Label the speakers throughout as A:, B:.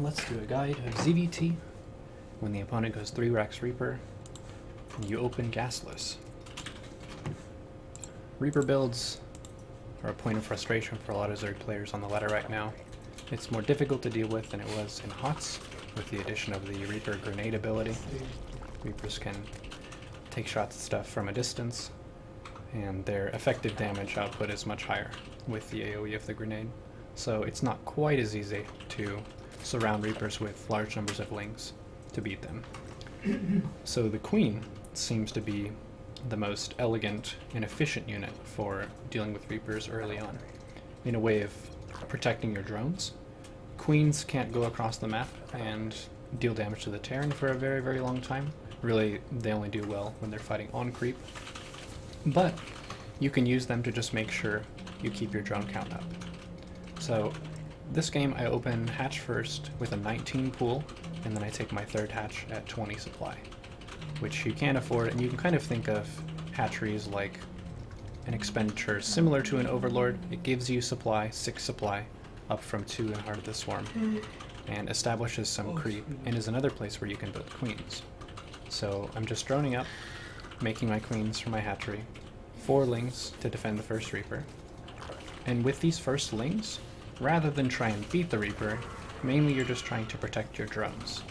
A: Let's do a guide of ZvT. When the opponent goes 3 Rex Reaper, you open Gasless. Reaper builds are a point of frustration for a lot of Zerg players on the ladder right now. It's more difficult to deal with than it was in HOTS, with the addition of the Reaper grenade ability. Reapers can take shots at stuff from a distance, and their effective damage output is much higher with the AoE of the grenade. So it's not quite as easy to surround Reapers with large numbers of lings to beat them. So the Queen seems to be the most elegant and efficient unit for dealing with Reapers early on. In a way of protecting your drones, Queens can't go across the map and deal damage to the Terran for a very, very long time. Really, they only do well when they're fighting on creep. But you can use them to just make sure you keep your drone count up. So this game I open hatch first with a 19 pool, and then I take my third hatch at 20 supply, which you can't afford, and you can kind of think of hatcheries like an expenditure similar to an Overlord. It gives you supply, 6 supply, up from 2 in Heart of the Swarm, and establishes some creep, and is another place where you can build queens. So I'm just droning up, making my queens for my hatchery, 4 lings to defend the first Reaper, and with these first lings, rather than try and beat the Reaper, mainly you're just trying to protect your drones.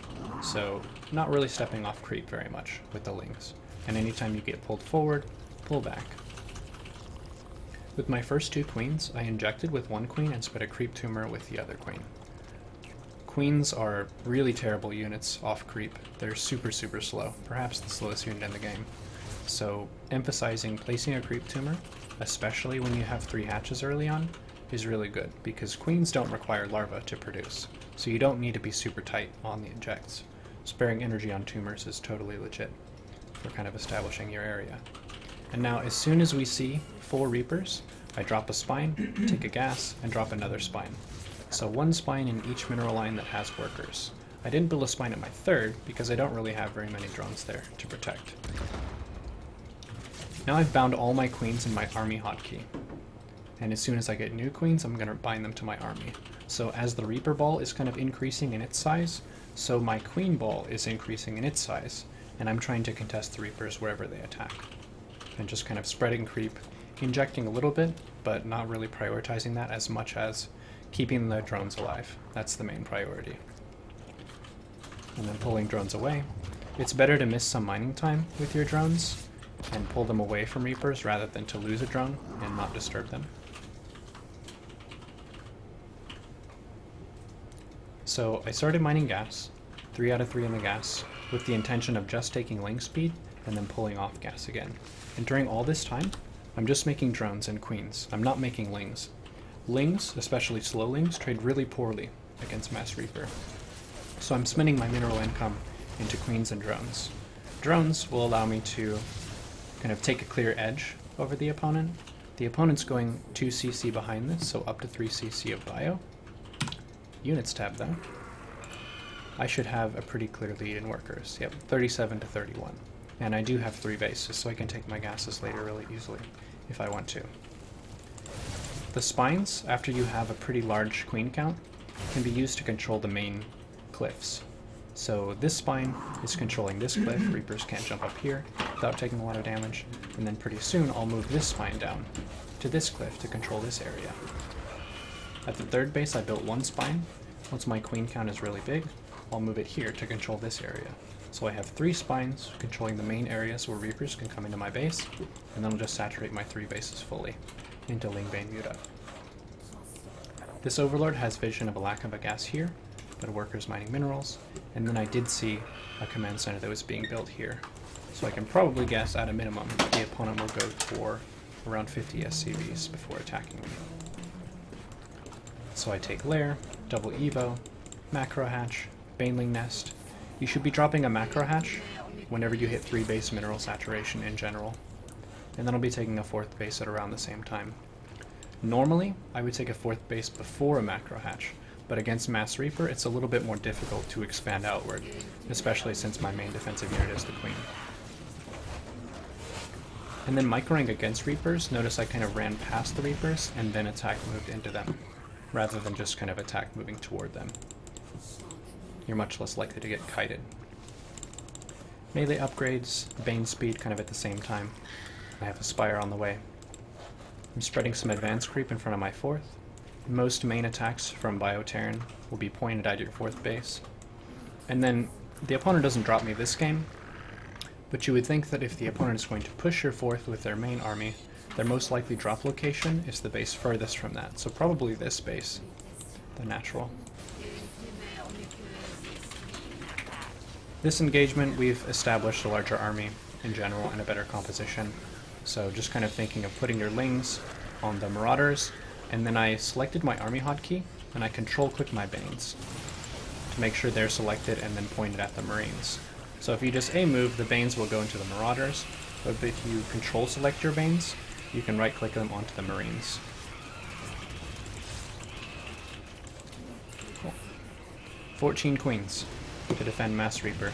A: So not really stepping off creep very much with the lings. And anytime you get pulled forward, pull back. With my first 2 queens, I injected with 1 queen and spread a creep tumor with the other queen. Queens are really terrible units off creep. They're super, super slow, perhaps the slowest unit in the game. So emphasizing placing a creep tumor, especially when you have 3 hatches early on, is really good, because queens don't require larvae to produce, so you don't need to be super tight on the injects. Sparing energy on tumors is totally legit for kind of establishing your area. And now as soon as we see 4 Reapers, I drop a spine, take a gas, and drop another spine. So 1 spine in each mineral line that has workers. I didn't build a spine at my third because I don't really have very many drones there to protect. Now I've bound all my queens in my army hotkey. And as soon as I get new queens, I'm going to bind them to my army. So as the Reaper ball is kind of increasing in its size, so my queen ball is increasing in its size, and I'm trying to contest the Reapers wherever they attack. And just kind of spreading creep, injecting a little bit, but not really prioritizing that as much as keeping the drones alive. That's the main priority. And then pulling drones away. It's better to miss some mining time with your drones and pull them away from Reapers rather than to lose a drone and not disturb them. So I started mining gas, 3 out of 3 in the gas, with the intention of just taking ling speed and then pulling off gas again. And during all this time, I'm just making drones and queens. I'm not making lings. Lings, especially slow lings, trade really poorly against Mass Reaper. So I'm spending my mineral income into queens and drones. Drones will allow me to kind of take a clear edge over the opponent. The opponent's going 2 CC behind this, so up to 3 CC of bio. Units tab though. I should have a pretty clear lead in workers. Yep, 37 to 31. And I do have 3 bases, so I can take my gases later really easily if I want to. The spines, after you have a pretty large queen count, can be used to control the main cliffs. So this spine is controlling this cliff. Reapers can't jump up here without taking a lot of damage. And then pretty soon I'll move this spine down to this cliff to control this area. At the third base I built 1 spine. Once my queen count is really big, I'll move it here to control this area. So I have 3 spines controlling the main areas where Reapers can come into my base, and then I'll just saturate my 3 bases fully into Lingbane Muta. This Overlord has vision of a lack of a gas here, but workers mining minerals, and then I did see a command center that was being built here. So I can probably guess at a minimum the opponent will go for around 50 SCVs before attacking me. So I take Lair, double Evo, macro hatch, Baneling Nest. You should be dropping a macro hatch whenever you hit 3 base mineral saturation in general. And then I'll be taking a 4th base at around the same time. Normally, I would take a 4th base before a macro hatch, but against Mass Reaper it's a little bit more difficult to expand outward, especially since my main defensive unit is the Queen. And then microing against Reapers, notice I kind of ran past the Reapers and then attack moved into them, rather than just kind of attack moving toward them. you're much less likely to get kited. Melee upgrades, Bane speed kind of at the same time. I have a Spire on the way. I'm spreading some advanced creep in front of my 4th. Most main attacks from Bioterran will be pointed at your 4th base. And then the opponent doesn't drop me this game, but you would think that if the opponent is going to push your 4th with their main army, their most likely drop location is the base furthest from that, so probably this base, the natural. This engagement, we've established a larger army in general and a better composition, so just kind of thinking of putting your lings on the Marauders, and then I selected my army hotkey, and I control-click my Banes to make sure they're selected and then pointed at the Marines. So if you just A-move, the Banes will go into the Marauders, but if you control-select your Banes, you can right-click them onto the Marines. Cool. 14 Queens to defend Mass Reaper,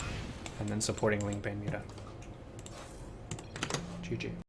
A: and then supporting Ling Bane Muta. GG.